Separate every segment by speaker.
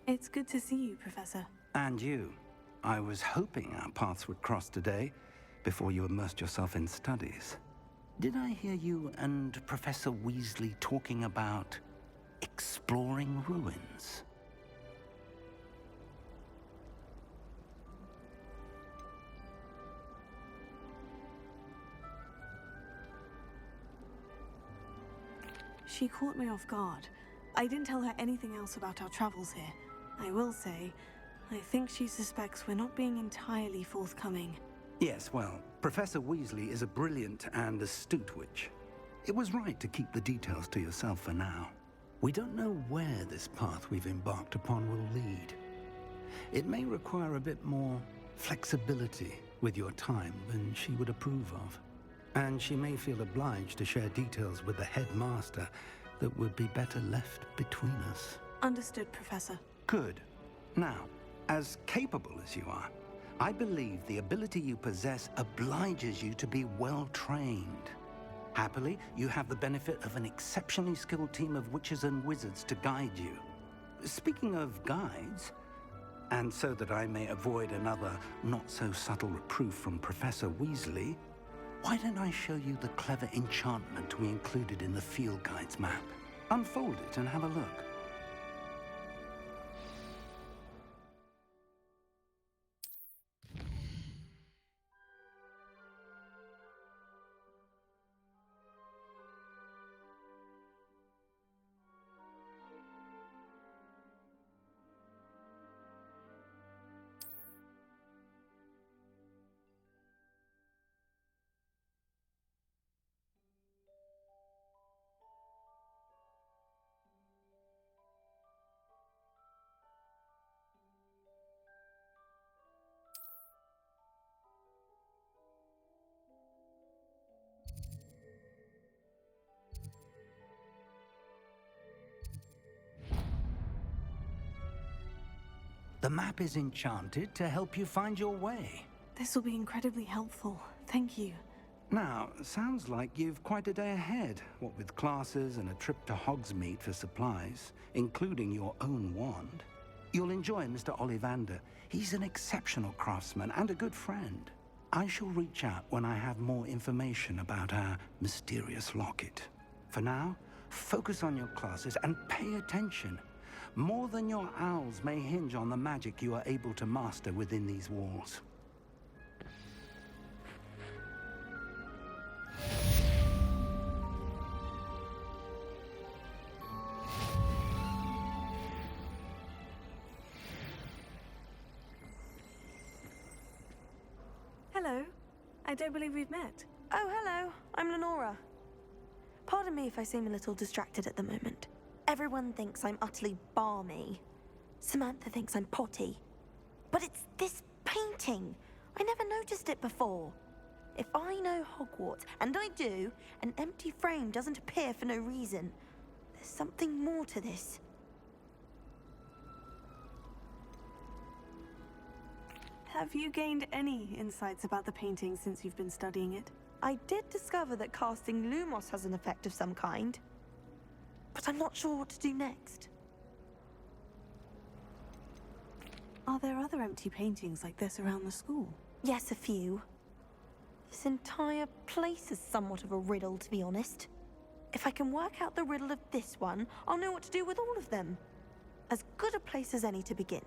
Speaker 1: It's good to see you, Professor.
Speaker 2: And you. I was hoping our paths would cross today, before you immersed yourself in studies. Did I hear you and Professor Weasley talking about exploring ruins?
Speaker 1: She caught me off guard. I didn't tell her anything else about our travels here. I will say, I think she suspects we're not being entirely forthcoming.
Speaker 2: Yes, well, Professor Weasley is a brilliant and astute witch. It was right to keep the details to yourself for now. We don't know where this path we've embarked upon will lead. It may require a bit more flexibility with your time than she would approve of. And she may feel obliged to share details with the headmaster that would be better left between us.
Speaker 1: Understood, Professor.
Speaker 2: Good. Now, as capable as you are, I believe the ability you possess obliges you to be well-trained. Happily, you have the benefit of an exceptionally skilled team of witches and wizards to guide you. Speaking of guides, and so that I may avoid another not-so-subtle reproof from Professor Weasley, why don't I show you the clever enchantment we included in the field guide's map? Unfold it and have a look. The map is enchanted to help you find your way.
Speaker 1: This will be incredibly helpful. Thank you.
Speaker 2: Now, sounds like you've quite a day ahead, what with classes and a trip to Hogsmeade for supplies, including your own wand. You'll enjoy Mr. Ollivander. He's an exceptional craftsman and a good friend. I shall reach out when I have more information about our mysterious locket. For now, focus on your classes and pay attention. More than your owls may hinge on the magic you are able to master within these walls.
Speaker 1: Hello. I don't believe we've met.
Speaker 3: Oh, hello. I'm Lenora. Pardon me if I seem a little distracted at the moment. Everyone thinks I'm utterly balmy. Samantha thinks I'm potty. But it's this painting. I never noticed it before. If I know Hogwarts, and I do, an empty frame doesn't appear for no reason. There's something more to this.
Speaker 1: Have you gained any insights about the painting since you've been studying it?
Speaker 3: I did discover that casting Lumos has an effect of some kind. But I'm not sure what to do next.
Speaker 1: Are there other empty paintings like this around the school?
Speaker 3: Yes, a few. This entire place is somewhat of a riddle, to be honest. If I can work out the riddle of this one, I'll know what to do with all of them. As good a place as any to begin.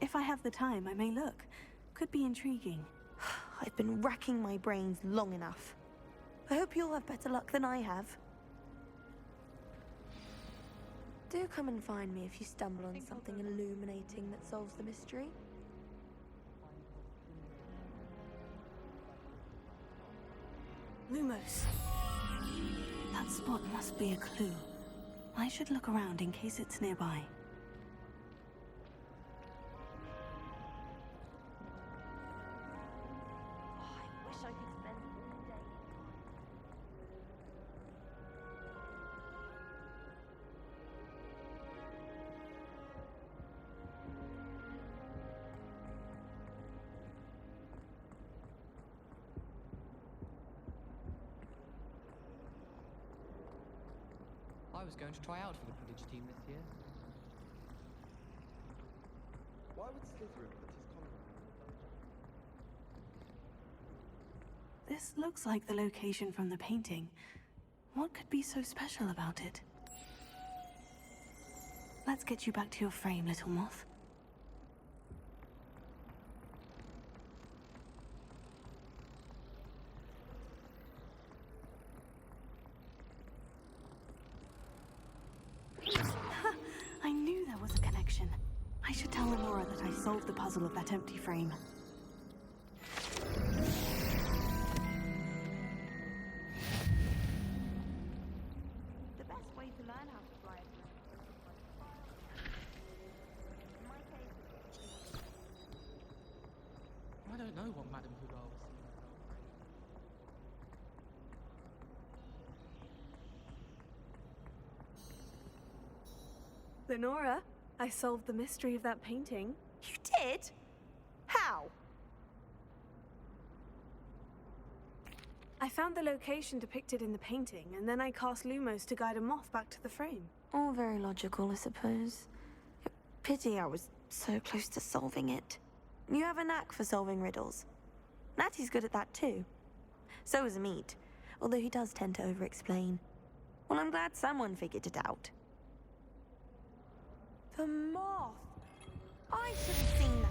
Speaker 1: If I have the time, I may look. Could be intriguing.
Speaker 3: I've been racking my brains long enough. I hope you'll have better luck than I have. Do come and find me if you stumble on something illuminating that solves the mystery.
Speaker 1: Lumos. That spot must be a clue. I should look around in case it's nearby.
Speaker 3: I wish I could spend all day.
Speaker 4: I was going to try out for the Quidditch team this year.
Speaker 5: Why would Slytherin put his collar on?
Speaker 1: This looks like the location from the painting. What could be so special about it? Let's get you back to your frame, little moth. I knew there was a connection. I should tell Lenora that I solved the puzzle of that empty frame.
Speaker 3: The best way to learn how to fly a drone in my case.
Speaker 4: I don't know what Madame Hoover was thinking about.
Speaker 1: Lenora, I solved the mystery of that painting.
Speaker 3: You did? How?
Speaker 1: I found the location depicted in the painting, and then I cast Lumos to guide a moth back to the frame.
Speaker 3: All very logical, I suppose. Pity I was so close to solving it. You have a knack for solving riddles. Natty's good at that too. So is Amit, although he does tend to over-explain. Well, I'm glad someone figured it out. The moth! I should have seen that.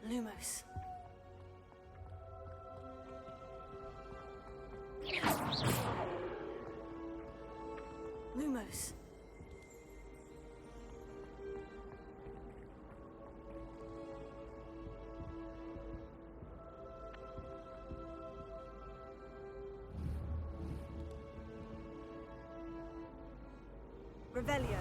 Speaker 1: Lumos. Lumos. Lumos. Revelio.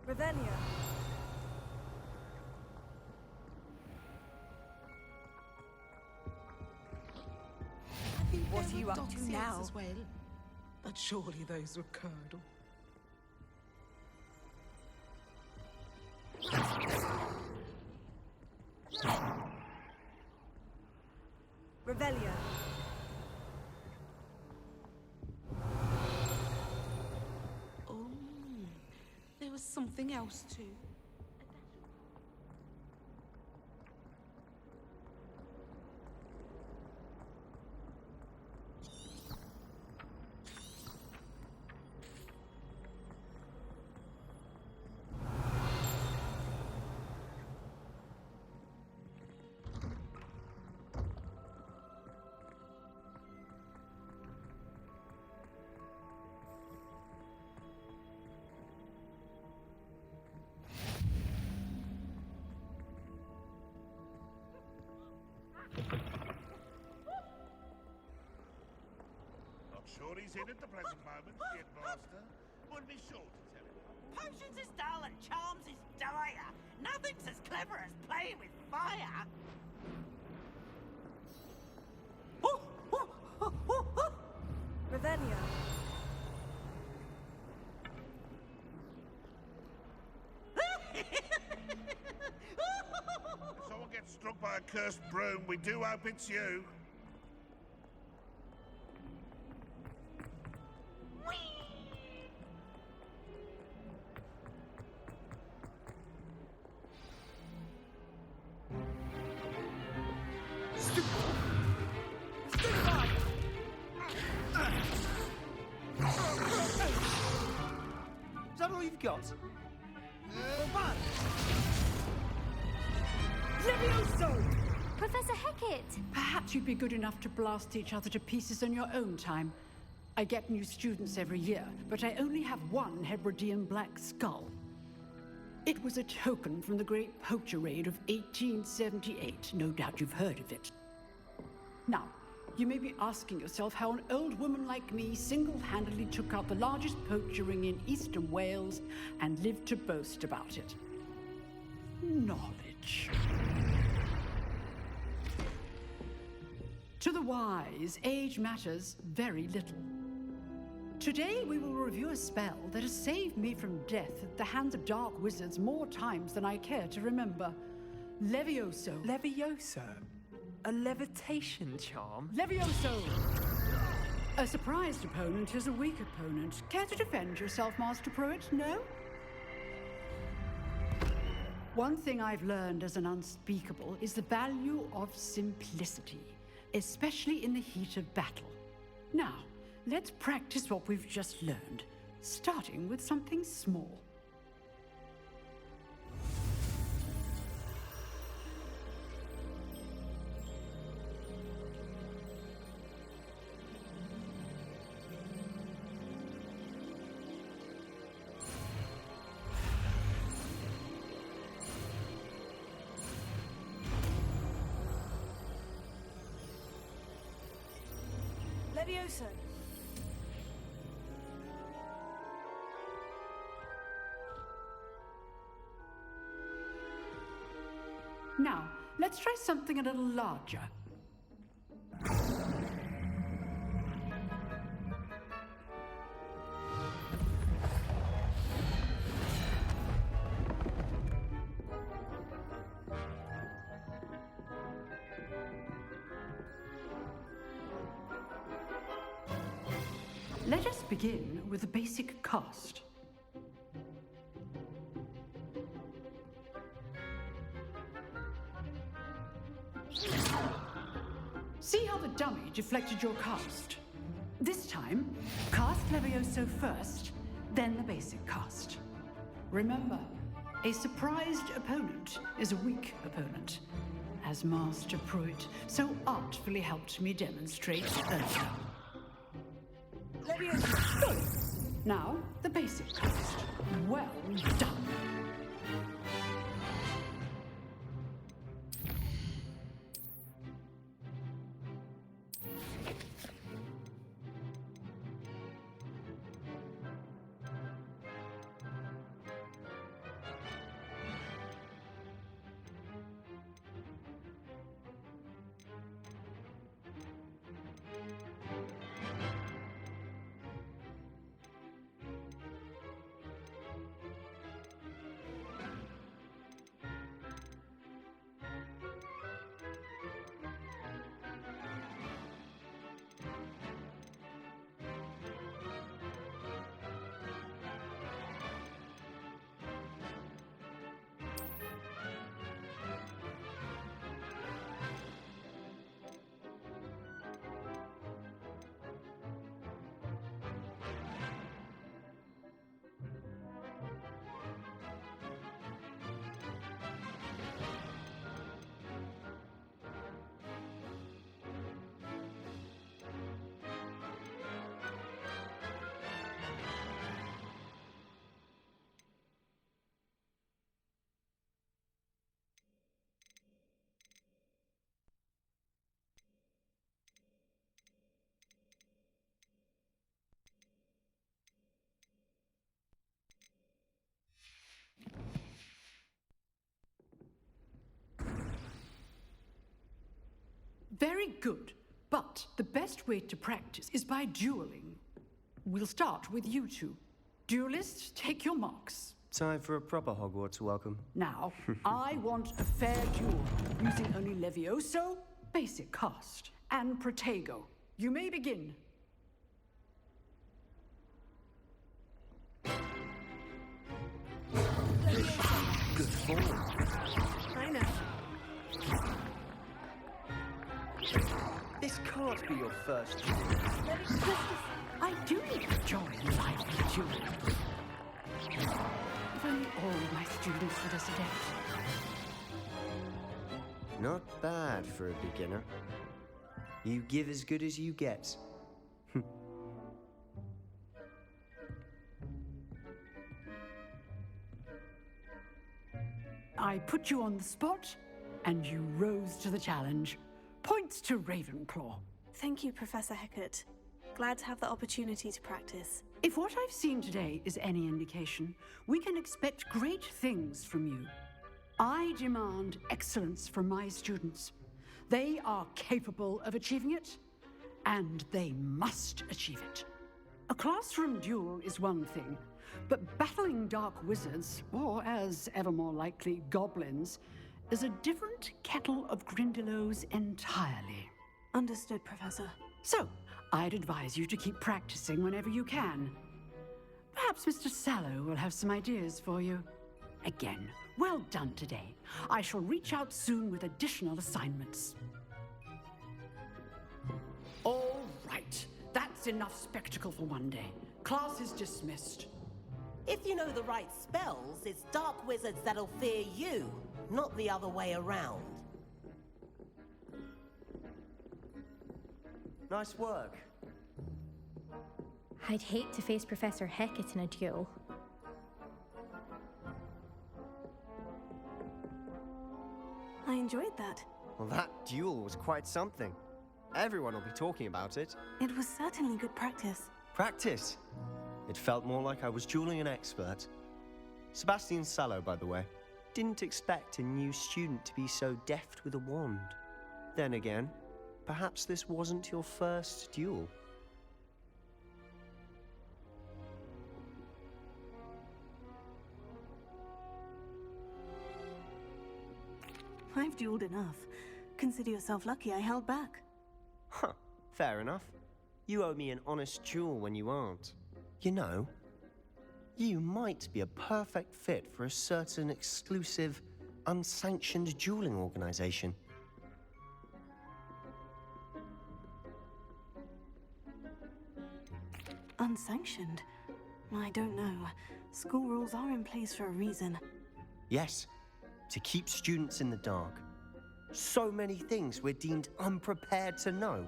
Speaker 1: Revelio.
Speaker 6: What are you up to now?
Speaker 7: As well, but surely those were curdle.
Speaker 1: Revelio.
Speaker 7: Oh, there was something else too.
Speaker 6: Sure he's in at the present moment, the headmaster. Would be sure to tell him.
Speaker 8: Potions is dull and charms is dire. Nothing's as clever as playing with fire.
Speaker 1: Revelio.
Speaker 6: If someone gets struck by a cursed broom, we do hope it's you.
Speaker 9: Is that all you've got?
Speaker 10: Levioso!
Speaker 11: Professor Hecat!
Speaker 10: Perhaps you'd be good enough to blast each other to pieces in your own time. I get new students every year, but I only have one Hebridean black skull. It was a token from the Great Poacher Raid of 1878. No doubt you've heard of it. Now, you may be asking yourself how an old woman like me single-handedly took out the largest poacher ring in eastern Wales and lived to boast about it. Knowledge. To the wise, age matters very little. Today we will review a spell that has saved me from death at the hands of dark wizards more times than I care to remember. Levioso.
Speaker 9: Levioso? A levitation charm?
Speaker 10: Levioso! A surprised opponent is a weak opponent. Care to defend yourself, Master Pruitt? No? One thing I've learned as an unspeakable is the value of simplicity, especially in the heat of battle. Now, let's practice what we've just learned, starting with something small.
Speaker 1: Levioso.
Speaker 10: Now, let's try something a little larger. Let us begin with the basic cast. See how the dummy deflected your cast? This time, cast Levioso first, then the basic cast. Remember, a surprised opponent is a weak opponent, as Master Pruitt so artfully helped me demonstrate earlier.
Speaker 1: Levioso.
Speaker 10: Good. Now, the basic cast. Well done. Very good. But the best way to practice is by dueling. We'll start with you two. Duelists, take your marks.
Speaker 11: Time for a proper Hogwarts welcome.
Speaker 10: Now, I want a fair duel, using only Levioso, basic cast, and Protego. You may begin.
Speaker 11: Good form.
Speaker 1: I know.
Speaker 11: This can't be your first duel.
Speaker 10: I do enjoy lively dueling. If only all of my students were this adept.
Speaker 11: Not bad for a beginner. You give as good as you get.
Speaker 10: I put you on the spot, and you rose to the challenge. Points to Ravenclaw.
Speaker 1: Thank you, Professor Hecat. Glad to have the opportunity to practice.
Speaker 10: If what I've seen today is any indication, we can expect great things from you. I demand excellence from my students. They are capable of achieving it, and they must achieve it. A classroom duel is one thing, but battling dark wizards, or as ever more likely, goblins, is a different kettle of Grindylows entirely.
Speaker 1: Understood, Professor.
Speaker 10: So, I'd advise you to keep practicing whenever you can. Perhaps Mr. Sallow will have some ideas for you. Again, well done today. I shall reach out soon with additional assignments. All right. That's enough spectacle for one day. Class is dismissed.
Speaker 8: If you know the right spells, it's dark wizards that'll fear you, not the other way around.
Speaker 11: Nice work.
Speaker 12: I'd hate to face Professor Hecat in a duel.
Speaker 1: I enjoyed that.
Speaker 11: Well, that duel was quite something. Everyone will be talking about it.
Speaker 1: It was certainly good practice.
Speaker 11: Practice? It felt more like I was dueling an expert. Sebastian Sallow, by the way. Didn't expect a new student to be so deft with a wand. Then again, perhaps this wasn't your first duel.
Speaker 1: I've dueled enough. Consider yourself lucky I held back.
Speaker 11: Huh, fair enough. You owe me an honest duel when you aren't. You know, you might be a perfect fit for a certain exclusive, unsanctioned dueling organization.
Speaker 1: Unsanctioned? I don't know. School rules are in place for a reason.
Speaker 11: Yes, to keep students in the dark. So many things we're deemed unprepared to know.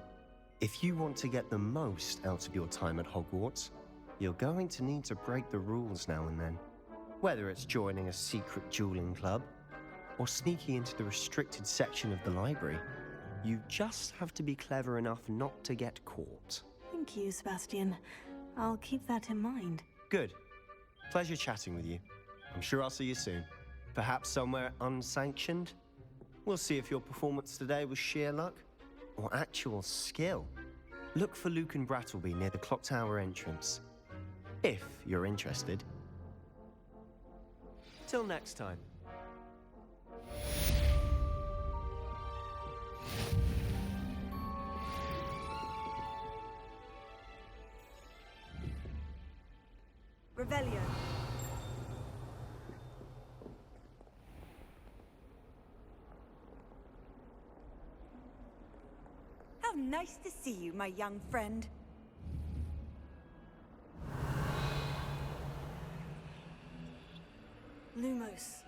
Speaker 11: If you want to get the most out of your time at Hogwarts, you're going to need to break the rules now and then. Whether it's joining a secret dueling club, or sneaking into the restricted section of the library, you just have to be clever enough not to get caught.
Speaker 1: Thank you, Sebastian. I'll keep that in mind.
Speaker 11: Good. Pleasure chatting with you. I'm sure I'll see you soon. Perhaps somewhere unsanctioned? We'll see if your performance today was sheer luck or actual skill. Look for Luke and Brattleby near the clock tower entrance, if you're interested. Till next time.
Speaker 3: Revelio.
Speaker 13: How nice to see you, my young friend.
Speaker 1: Lumos.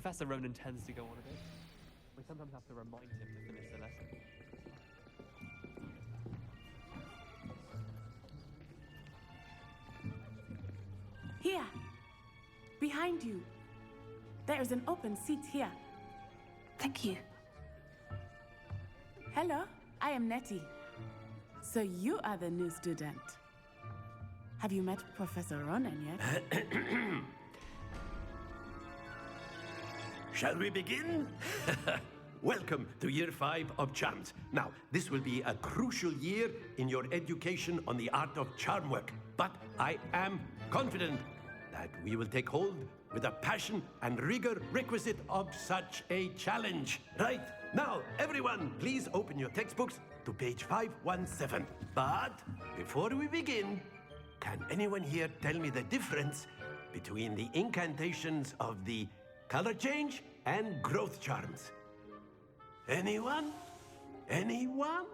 Speaker 9: Professor Ronan tends to go on a bit. We sometimes have to remind him to finish the lesson.
Speaker 14: Here! Behind you! There is an open seat here.
Speaker 1: Thank you.
Speaker 14: Hello, I am Nettie. So you are the new student. Have you met Professor Ronan yet?
Speaker 15: Shall we begin? Welcome to Year 5 of Charms. Now, this will be a crucial year in your education on the art of charm work. But I am confident that we will take hold with the passion and rigor requisite of such a challenge. Right, now, everyone, please open your textbooks to page 517. But before we begin, can anyone here tell me the difference between the incantations of the color change and growth charms? Anyone? Anyone?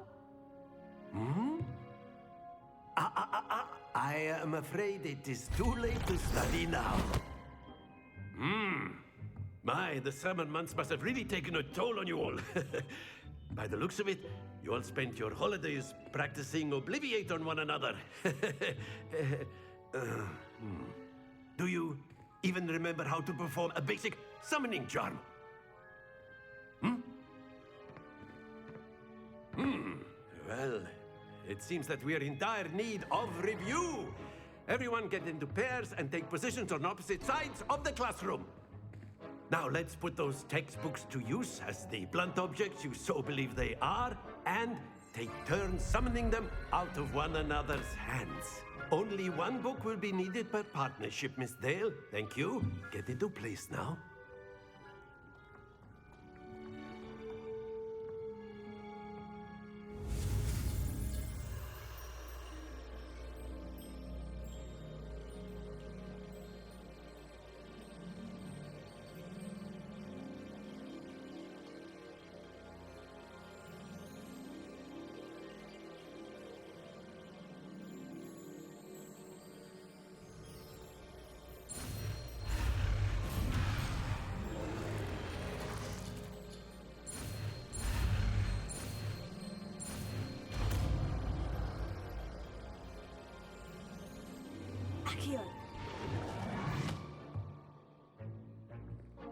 Speaker 15: I am afraid it is too late to study now. My, the summer months must have really taken a toll on you all. By the looks of it, you all spent your holidays practicing Obliviate on one another. Do you even remember how to perform a basic summoning charm? Well, it seems that we are in dire need of review. Everyone get into pairs and take positions on opposite sides of the classroom. Now let's put those textbooks to use as the blunt objects you so believe they are, and take turns summoning them out of one another's hands. Only one book will be needed per partnership, Miss Dale. Thank you. Get into place now.
Speaker 14: Akio!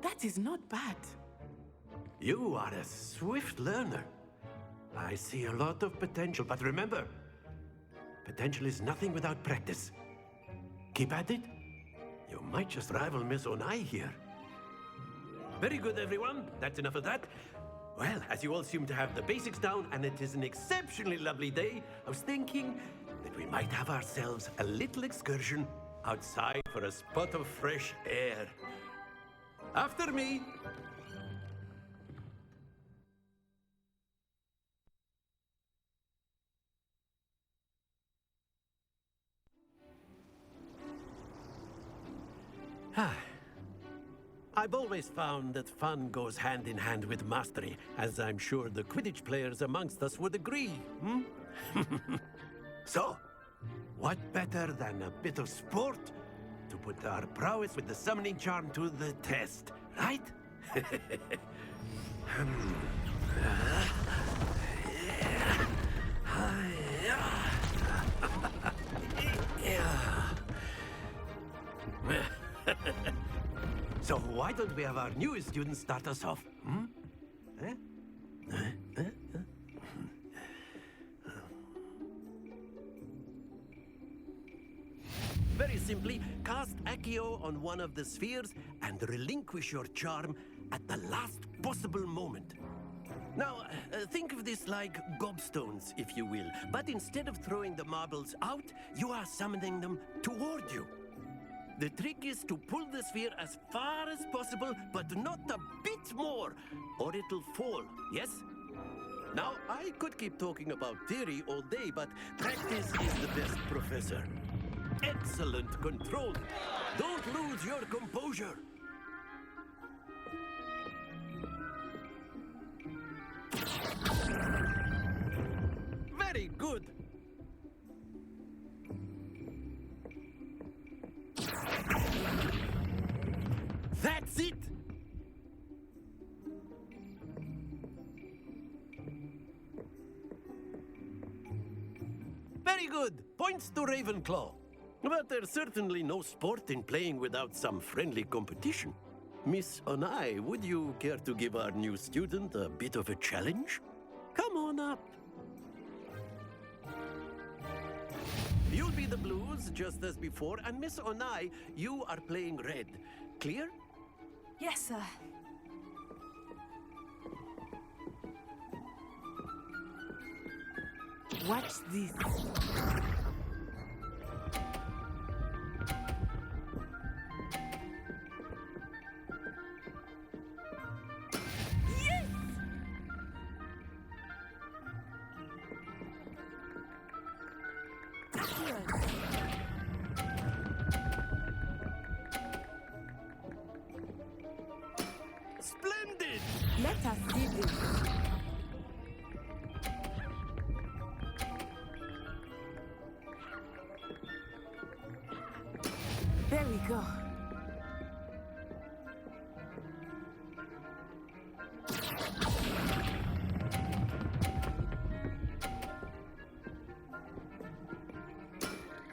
Speaker 14: That is not bad.
Speaker 15: You are a swift learner. I see a lot of potential, but remember, potential is nothing without practice. Keep at it. You might just rival Miss Onai here. Very good, everyone. That's enough of that. Well, as you all seem to have the basics down, and it is an exceptionally lovely day, I was thinking that we might have ourselves a little excursion outside for a spot of fresh air. After me. I've always found that fun goes hand in hand with mastery, as I'm sure the Quidditch players amongst us would agree, So, what better than a bit of sport to put our prowess with the summoning charm to the test, right? So why don't we have our newest student start us off? Very simply, cast Accio on one of the spheres and relinquish your charm at the last possible moment. Now, think of this like gobstones, if you will. But instead of throwing the marbles out, you are summoning them toward you. The trick is to pull the sphere as far as possible, but not a bit more, or it'll fall, yes? Now, I could keep talking about theory all day, but practice is the best professor. Excellent control. Don't lose your composure. Very good. That's it! Very good. Points to Ravenclaw. But there's certainly no sport in playing without some friendly competition. Miss Onai, would you care to give our new student a bit of a challenge? Come on up. You'll be the blues, just as before, and Miss Onai, you are playing red. Clear?
Speaker 1: Yes, sir.
Speaker 14: Watch this.
Speaker 15: Splendid!
Speaker 14: Let us see this. There we go.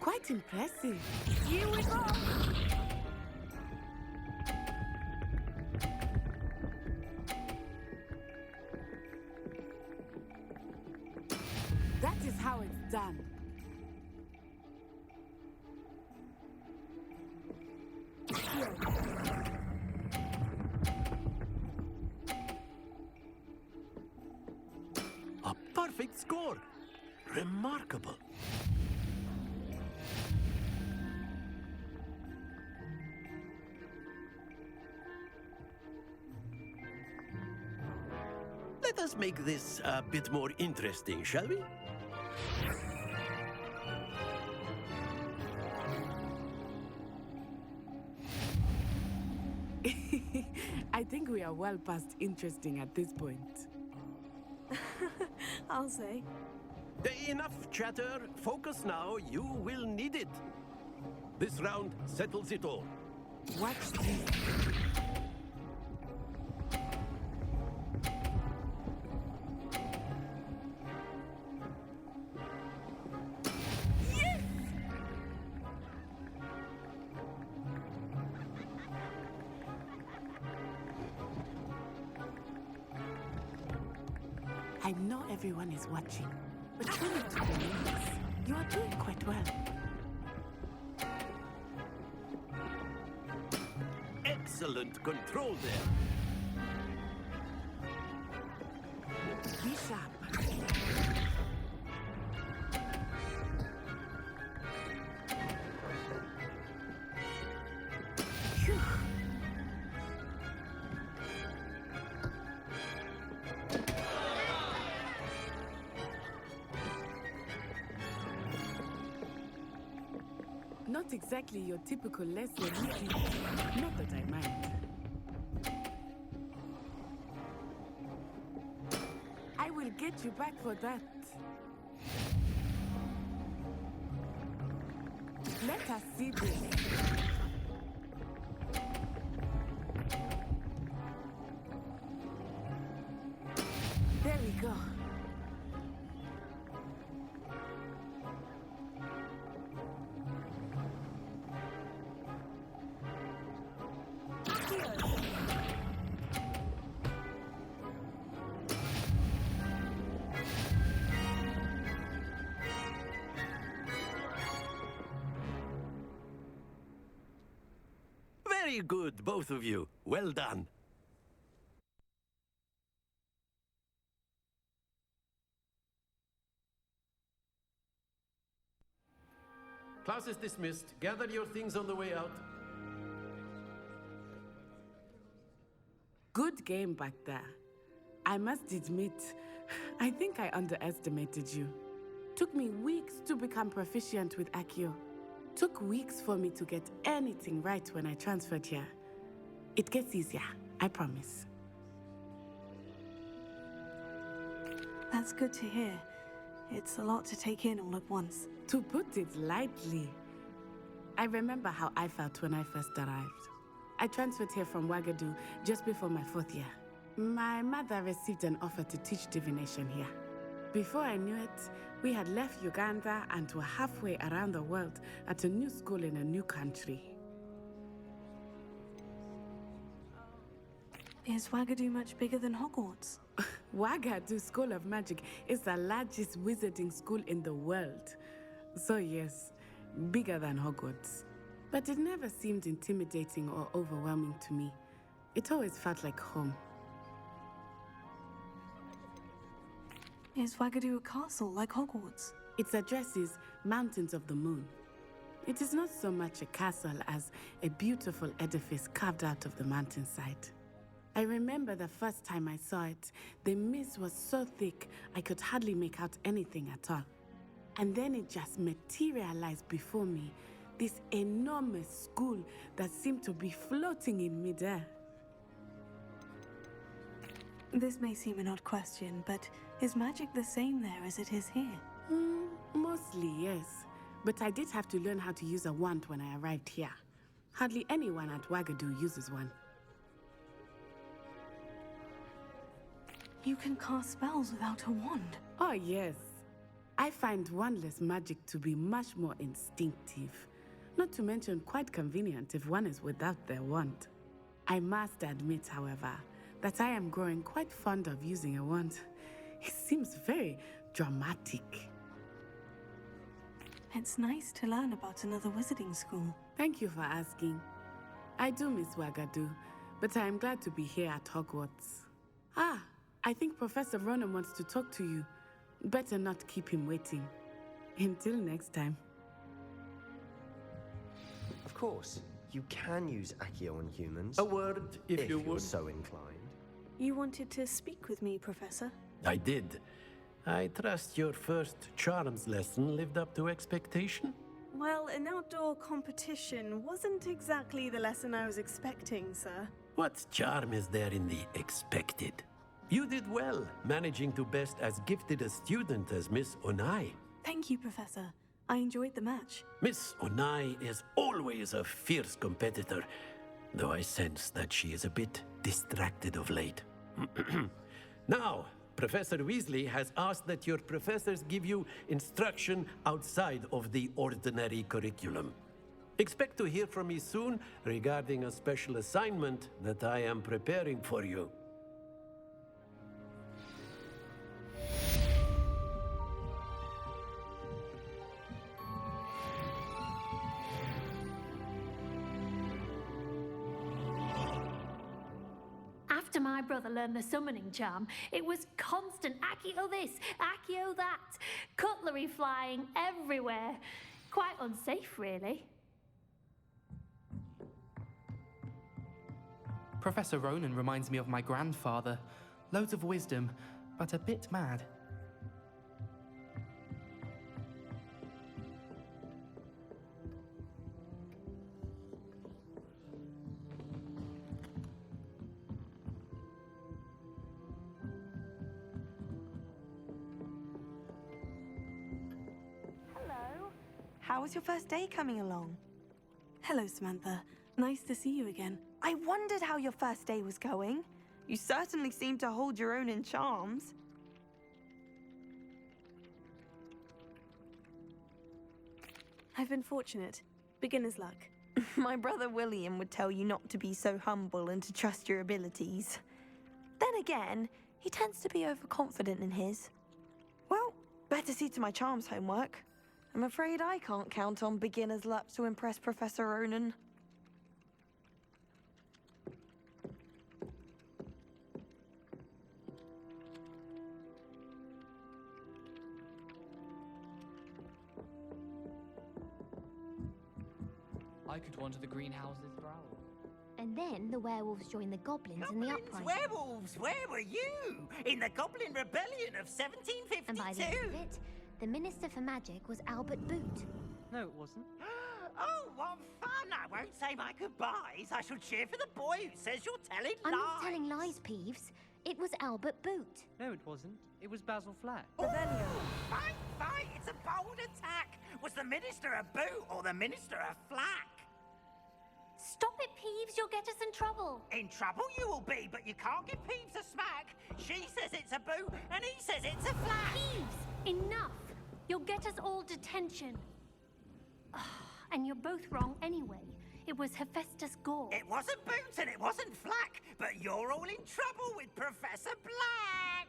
Speaker 14: Quite impressive. Here we go. That is how it's done.
Speaker 15: A perfect score. Remarkable. Let us make this a bit more interesting, shall we?
Speaker 14: I think we are well past interesting at this point.
Speaker 1: I'll say.
Speaker 15: Enough chatter. Focus now. You will need it. This round settles it all.
Speaker 14: Watch this. I know everyone is watching, but you need to be honest. You are doing quite well.
Speaker 15: Excellent control there.
Speaker 14: Be sharp. Phew. Not exactly your typical lesson, is it? Not that I mind. I will get you back for that. Let us see this. There we go.
Speaker 15: Very good, both of you. Well done. Class is dismissed. Gather your things on the way out.
Speaker 14: Good game back there. I must admit, I think I underestimated you. Took me weeks to become proficient with Accio. Took weeks for me to get anything right when I transferred here. It gets easier, I promise.
Speaker 1: That's good to hear. It's a lot to take in all at once.
Speaker 14: To put it lightly, I remember how I felt when I first arrived. I transferred here from Wagadu just before my 4th year. My mother received an offer to teach divination here. Before I knew it, we had left Uganda and were halfway around the world at a new school in a new country.
Speaker 1: Is Wagadu much bigger than Hogwarts?
Speaker 14: Wagadu School of Magic is the largest wizarding school in the world. So yes, bigger than Hogwarts. But it never seemed intimidating or overwhelming to me. It always felt like home.
Speaker 1: Is Wagadu a castle like Hogwarts?
Speaker 14: Its address is Mountains of the Moon. It is not so much a castle as a beautiful edifice carved out of the mountainside. I remember the first time I saw it, the mist was so thick I could hardly make out anything at all. And then it just materialized before me, this enormous school that seemed to be floating in midair.
Speaker 1: This may seem an odd question, but is magic the same there as it is here?
Speaker 14: Mostly, yes. But I did have to learn how to use a wand when I arrived here. Hardly anyone at Wagadu uses one.
Speaker 1: You can cast spells without a wand?
Speaker 14: Oh, yes. I find wandless magic to be much more instinctive. Not to mention quite convenient if one is without their wand. I must admit, however, that I am growing quite fond of using a wand. It seems very dramatic.
Speaker 1: It's nice to learn about another wizarding school.
Speaker 14: Thank you for asking. I do miss Wagadu, but I am glad to be here at Hogwarts. I think Professor Ronan wants to talk to you. Better not keep him waiting. Until next time.
Speaker 11: Of course, you can use Accio on humans.
Speaker 15: A word, if you
Speaker 11: you're
Speaker 15: would.
Speaker 11: so inclined.
Speaker 1: You wanted to speak with me, Professor?
Speaker 15: I did. I trust your first charms lesson lived up to expectation?
Speaker 1: Well, an outdoor competition wasn't exactly the lesson I was expecting, sir.
Speaker 15: What charm is there in the expected? You did well, managing to best as gifted a student as Miss Onai.
Speaker 1: Thank you, Professor. I enjoyed the match.
Speaker 15: Miss Onai is always a fierce competitor, though I sense that she is a bit distracted of late. Now, Professor Weasley has asked that your professors give you instruction outside of the ordinary curriculum. Expect to hear from me soon regarding a special assignment that I am preparing for you.
Speaker 16: After my brother learned the summoning charm, it was constant Accio this, Accio that, cutlery flying everywhere. Quite unsafe, really.
Speaker 4: Professor Ronan reminds me of my grandfather. Loads of wisdom, but a bit mad.
Speaker 3: How was your first day coming along?
Speaker 1: Hello, Samantha. Nice to see you again.
Speaker 3: I wondered how your first day was going. You certainly seem to hold your own in charms.
Speaker 1: I've been fortunate. Beginner's luck.
Speaker 3: My brother William would tell you not to be so humble and to trust your abilities. Then again, he tends to be overconfident in his. Well, better see to my charms homework. I'm afraid I can't count on beginner's luck to impress Professor Ronan.
Speaker 4: I could wander the greenhouses for hours.
Speaker 12: And then the werewolves joined the goblins in the uprising.
Speaker 17: Werewolves, where were you? In the Goblin Rebellion of 1752?
Speaker 12: And by the end of it, the Minister for Magic was Albert Boot.
Speaker 9: No, it wasn't.
Speaker 17: Oh, what fun! I won't say my goodbyes. I shall cheer for the boy who says you're telling
Speaker 12: I'm
Speaker 17: lies.
Speaker 12: not telling lies, Peeves. It was Albert Boot.
Speaker 9: No, it wasn't. It was Basil Flack.
Speaker 17: Fight, fight! It's a bold attack! Was the Minister a boot or the Minister a flack?
Speaker 16: Stop it, Peeves. You'll get us in trouble.
Speaker 17: In trouble you will be, but you can't give Peeves a smack. She says it's a boot, and he says it's a flat.
Speaker 16: Peeves, enough. You'll get us all detention. And you're both wrong anyway. It was Hephaestus Gore.
Speaker 17: It wasn't boot and it wasn't flack, but you're all in trouble with Professor Black.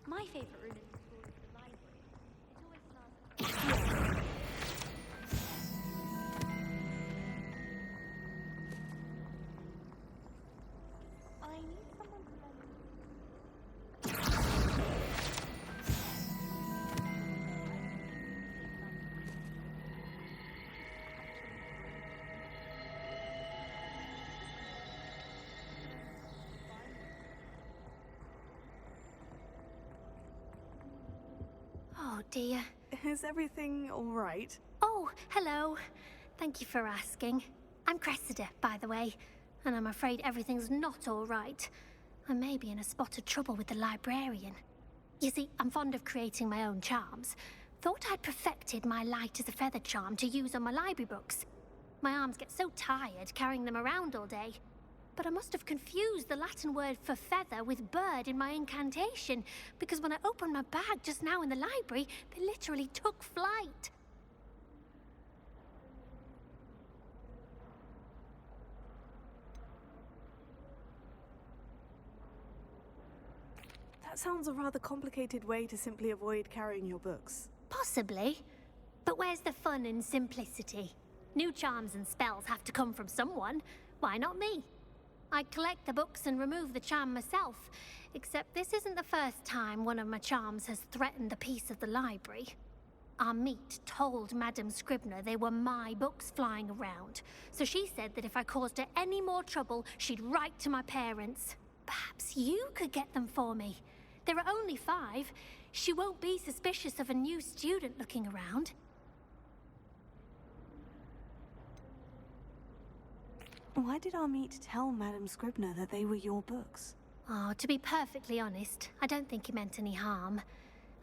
Speaker 16: My favourite room in the school is the library. It always smells like... I need someone to let me... Oh dear.
Speaker 1: Is everything all right?
Speaker 16: Oh, hello. Thank you for asking. I'm Cressida, by the way, and I'm afraid everything's not all right. I may be in a spot of trouble with the librarian. You see, I'm fond of creating my own charms. Thought I'd perfected my light as a feather charm to use on my library books. My arms get so tired carrying them around all day. But I must have confused the Latin word for feather with bird in my incantation, because when I opened my bag just now in the library, they literally took flight.
Speaker 1: That sounds a rather complicated way to simply avoid carrying your books.
Speaker 16: Possibly. But where's the fun in simplicity? New charms and spells have to come from someone. Why not me? I'd collect the books and remove the charm myself, except this isn't the first time one of my charms has threatened the peace of the library. Our meet told Madame Scribner they were my books flying around, so she said that if I caused her any more trouble, she'd write to my parents. Perhaps you could get them for me. There are only 5. She won't be suspicious of a new student looking around.
Speaker 1: Why did our meet tell Madame Scribner that they were your books?
Speaker 16: Oh, to be perfectly honest, I don't think he meant any harm.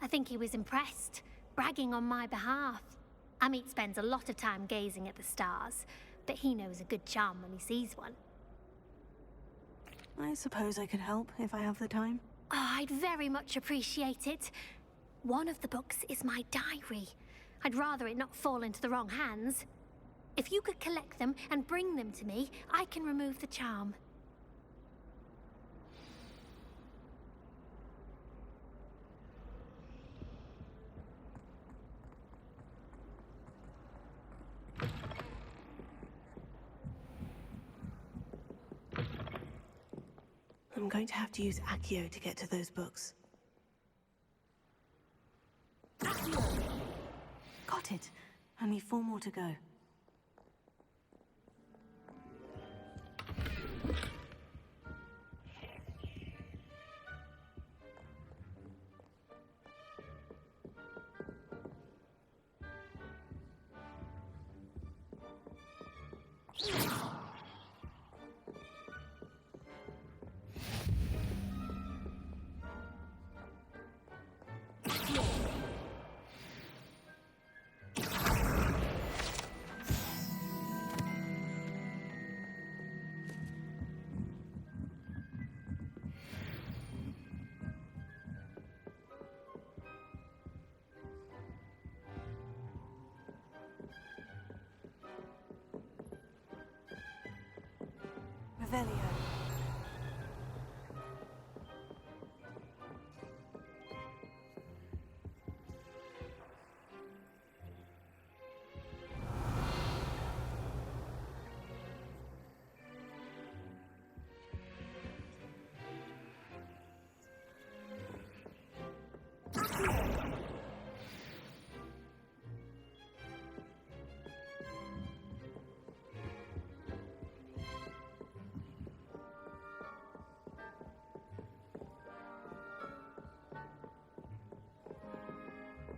Speaker 16: I think he was impressed, bragging on my behalf. Amit spends a lot of time gazing at the stars, but he knows a good charm when he sees one.
Speaker 1: I suppose I could help if I have the time.
Speaker 16: Oh, I'd very much appreciate it. One of the books is my diary. I'd rather it not fall into the wrong hands. If you could collect them and bring them to me, I can remove the charm.
Speaker 1: I'm going to have to use Accio to get to those books. Accio! Got it. Only 4 more to go. Revelio.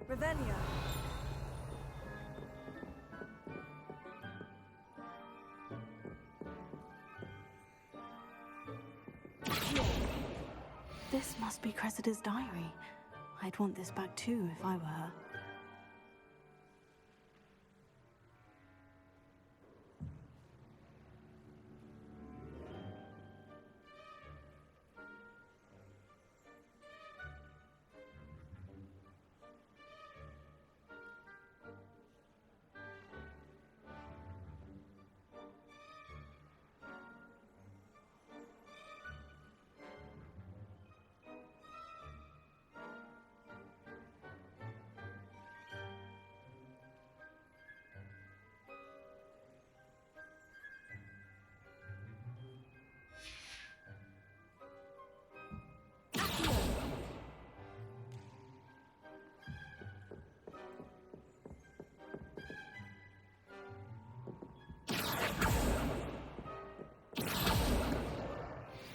Speaker 1: Revelio. This must be Cressida's diary. I'd want this back too if I were her.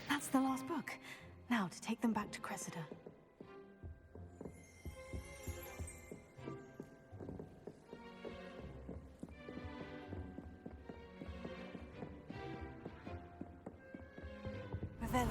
Speaker 1: That's the last book. Now to take them back to Cressida. Revelio.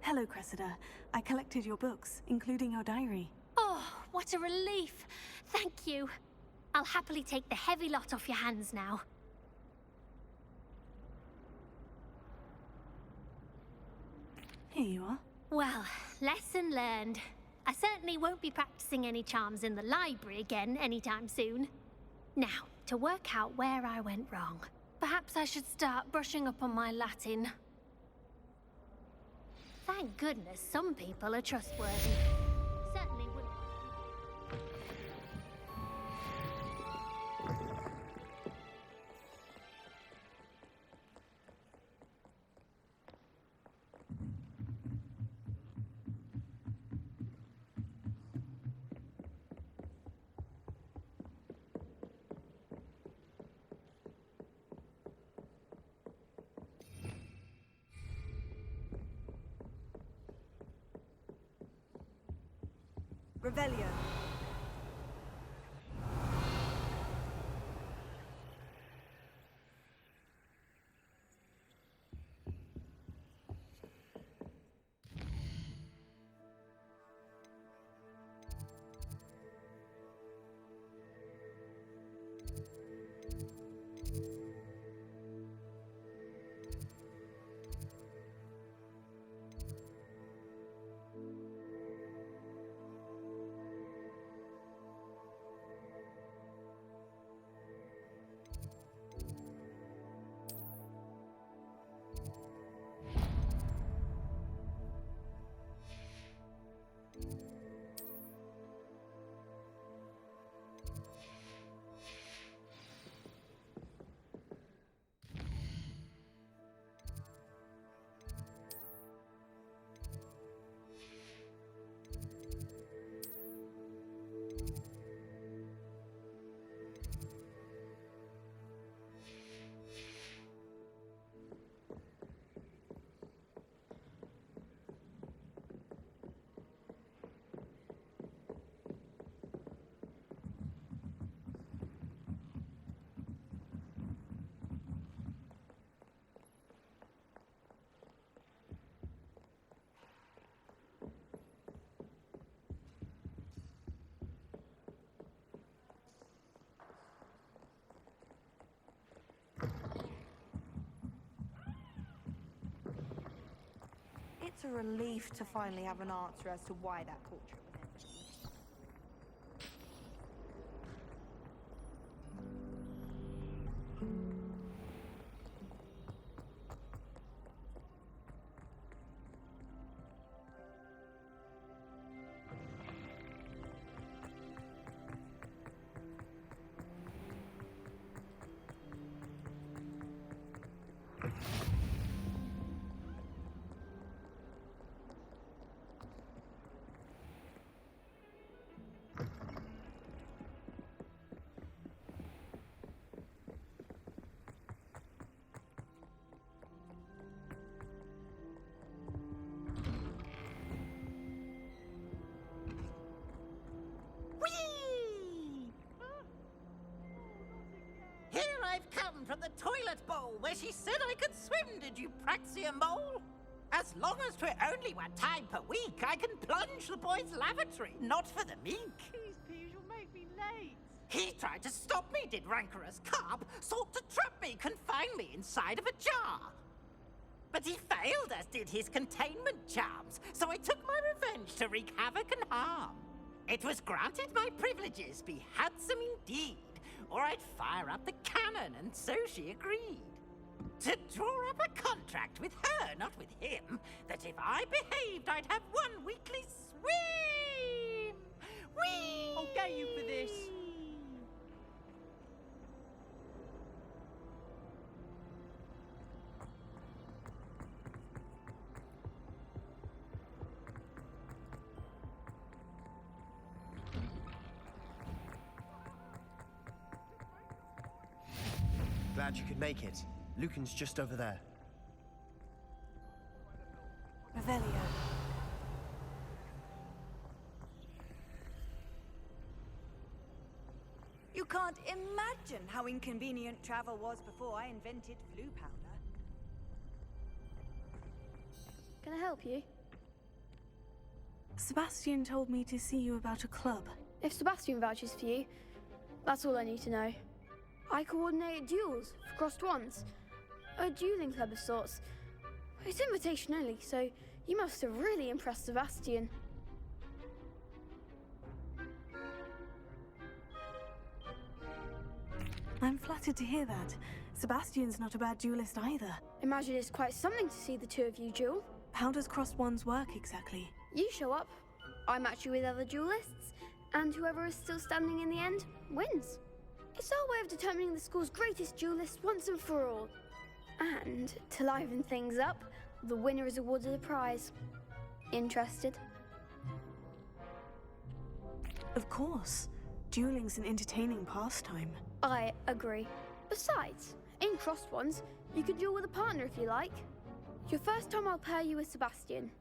Speaker 1: Hello, Cressida. I collected your books, including your diary.
Speaker 16: Oh, what a relief. Thank you. I'll happily take the heavy lot off your hands now.
Speaker 1: Here you are.
Speaker 16: Well, lesson learned. I certainly won't be practicing any charms in the library again anytime soon. Now, to work out where I went wrong. Perhaps I should start brushing up on my Latin. Thank goodness some people are trustworthy. Certainly wouldn't.
Speaker 1: Revelio.
Speaker 3: a relief to finally have an answer as to why that portrait was empty.
Speaker 17: Here I've come from the toilet bowl where she said I could swim, did you praxia mole? As long as 'twere only 1 time per week, I can plunge the boy's lavatory, not for the meek.
Speaker 13: Please, please, you'll make me late.
Speaker 17: He tried to stop me, did rancorous carp, sought to trap me, confine me inside of a jar. But he failed, as did his containment charms, so I took my revenge to wreak havoc and harm. It was granted my privileges be handsome indeed, or I'd fire up the cannon, and so she agreed. To draw up a contract with her, not with him, that if I behaved, I'd have 1 weekly swim! Whee!
Speaker 13: I'll get you for this.
Speaker 11: Glad you could make it. Lucan's just over there.
Speaker 1: Revelio.
Speaker 13: You can't imagine how inconvenient travel was before I invented flu powder.
Speaker 18: Can I help you?
Speaker 1: Sebastian told me to see you about a club.
Speaker 18: If Sebastian vouches for you, that's all I need to know. I coordinate duels for crossed ones. A dueling club of sorts. It's invitation only, so you must have really impressed Sebastian.
Speaker 1: I'm flattered to hear that. Sebastian's not a bad duelist either.
Speaker 18: Imagine it's quite something to see the two of you duel.
Speaker 1: How does crossed ones work exactly?
Speaker 18: You show up, I match you with other duelists, and whoever is still standing in the end wins. It's our way of determining the school's greatest duelist once and for all. And to liven things up, the winner is awarded a prize. Interested?
Speaker 1: Of course. Dueling's an entertaining pastime.
Speaker 18: I agree. Besides, in crossed ones, you can duel with a partner if you like. Your first time I'll pair you with Sebastian.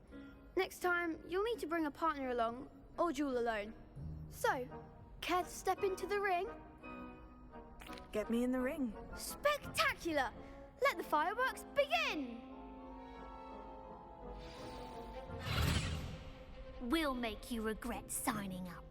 Speaker 18: Next time, you'll need to bring a partner along, or duel alone. So, care to step into the ring?
Speaker 1: Get me in the ring.
Speaker 18: Spectacular! Let the fireworks begin!
Speaker 16: We'll make you regret signing up.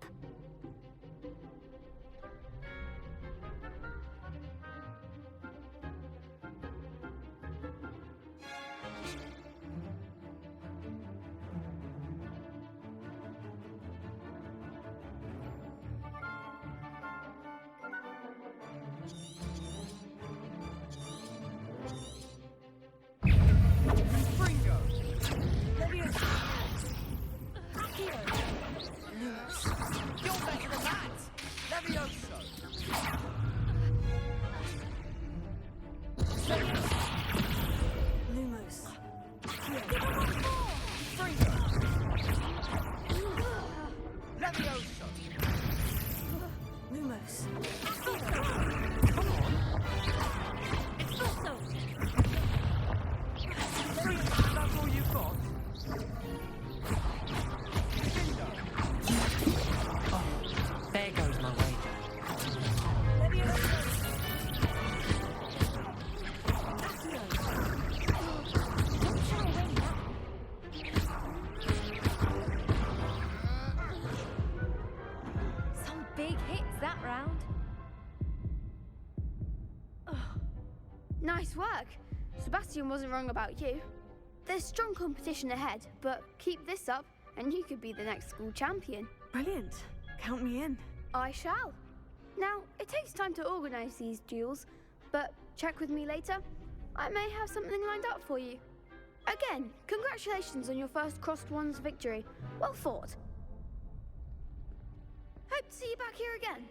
Speaker 18: Nice work. Sebastian wasn't wrong about you. There's strong competition ahead, but keep this up and you could be the next school champion.
Speaker 1: Brilliant. Count me in.
Speaker 18: I shall. Now, it takes time to organise these duels, but check with me later. I may have something lined up for you. Again, congratulations on your first Crossed Wands victory. Well fought. Hope to see you back here again.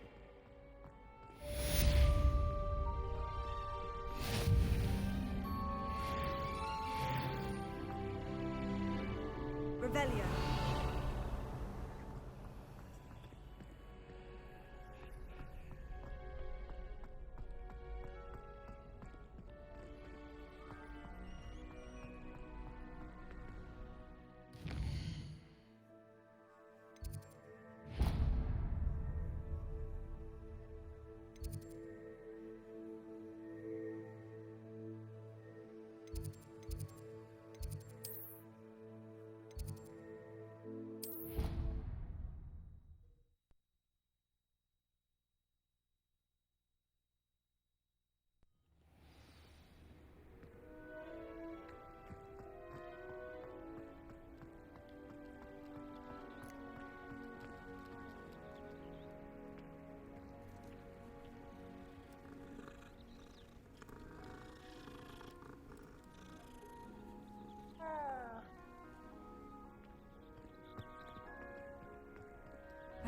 Speaker 13: Revelio.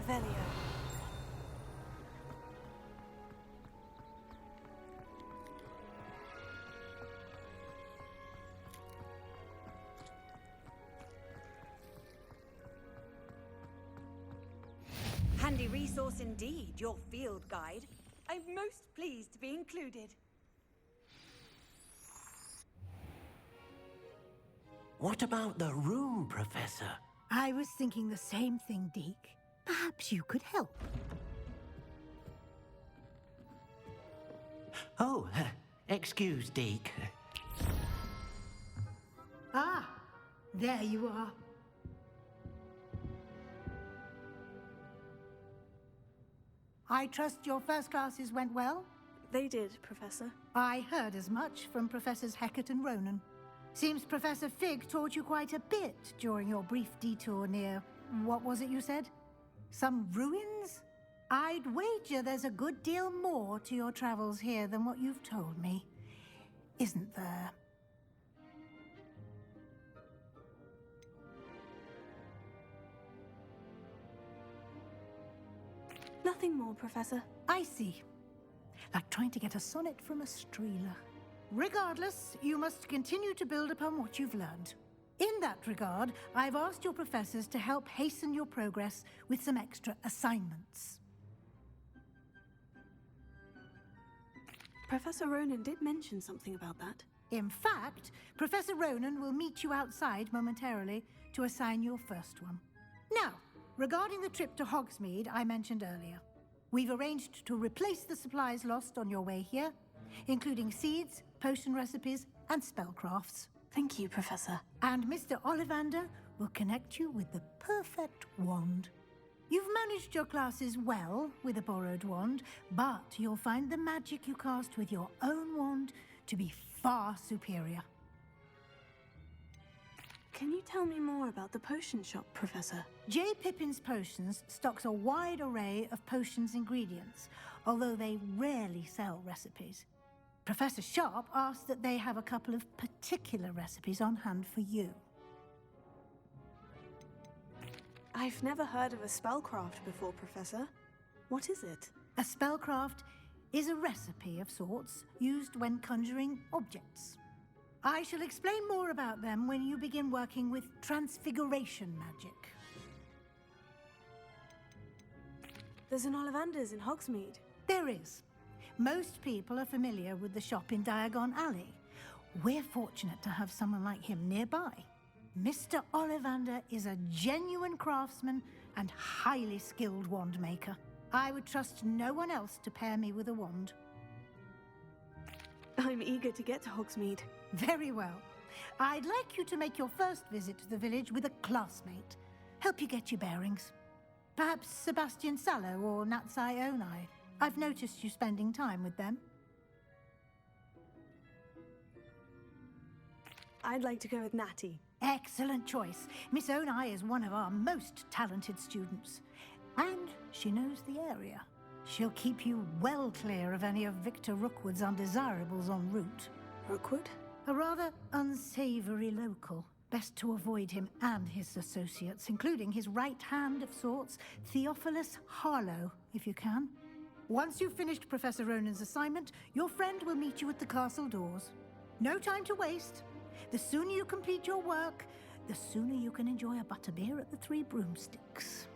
Speaker 13: Revelio. Handy resource indeed, your field guide. I'm most pleased to be included.
Speaker 15: What about the room, Professor?
Speaker 19: I was thinking the same thing, Deke. Perhaps you could help.
Speaker 15: Oh, excuse, Deke.
Speaker 19: Ah, there you are. I trust your first classes went well?
Speaker 1: They did, Professor.
Speaker 19: I heard as much from Professors Hecat and Ronan. Seems Professor Fig taught you quite a bit during your brief detour near... what was it you said? Some ruins? I'd wager there's a good deal more to your travels here than what you've told me. Isn't there?
Speaker 1: Nothing more, Professor.
Speaker 19: I see. Like trying to get a sonnet from a streeler. Regardless, you must continue to build upon what you've learned. In that regard, I've asked your professors to help hasten your progress with some extra assignments.
Speaker 1: Professor Ronan did mention something about that.
Speaker 19: In fact, Professor Ronan will meet you outside momentarily to assign your first one. Now, regarding the trip to Hogsmeade I mentioned earlier, we've arranged to replace the supplies lost on your way here, including seeds, potion recipes, and spellcrafts.
Speaker 1: Thank you, Professor.
Speaker 19: And Mr. Ollivander will connect you with the perfect wand. You've managed your classes well with a borrowed wand, but you'll find the magic you cast with your own wand to be far superior.
Speaker 1: Can you tell me more about the potion shop, Professor?
Speaker 19: J. Pippin's Potions stocks a wide array of potions ingredients, although they rarely sell recipes. Professor Sharp asked that they have a couple of particular recipes on hand for you.
Speaker 1: I've never heard of a spellcraft before, Professor. What is it?
Speaker 19: A spellcraft is a recipe of sorts used when conjuring objects. I shall explain more about them when you begin working with transfiguration magic.
Speaker 1: There's an Ollivander's in Hogsmeade.
Speaker 19: There is. Most people are familiar with the shop in Diagon Alley. We're fortunate to have someone like him nearby. Mr. Ollivander is a genuine craftsman and highly skilled wand maker. I would trust no one else to pair me with a wand.
Speaker 1: I'm eager to get to Hogsmeade.
Speaker 19: Very well. I'd like you to make your first visit to the village with a classmate. Help you get your bearings. Perhaps Sebastian Sallow or Natsai Onai. I've noticed you spending time with them.
Speaker 1: I'd like to go with Natty.
Speaker 19: Excellent choice. Miss Onai is one of our most talented students. And she knows the area. She'll keep you well clear of any of Victor Rookwood's undesirables en route.
Speaker 1: Rookwood?
Speaker 19: A rather unsavory local. Best to avoid him and his associates, including his right hand of sorts, Theophilus Harlow, if you can. Once you've finished Professor Ronan's assignment, your friend will meet you at the castle doors. No time to waste. The sooner you complete your work, the sooner you can enjoy a butterbeer at the Three Broomsticks.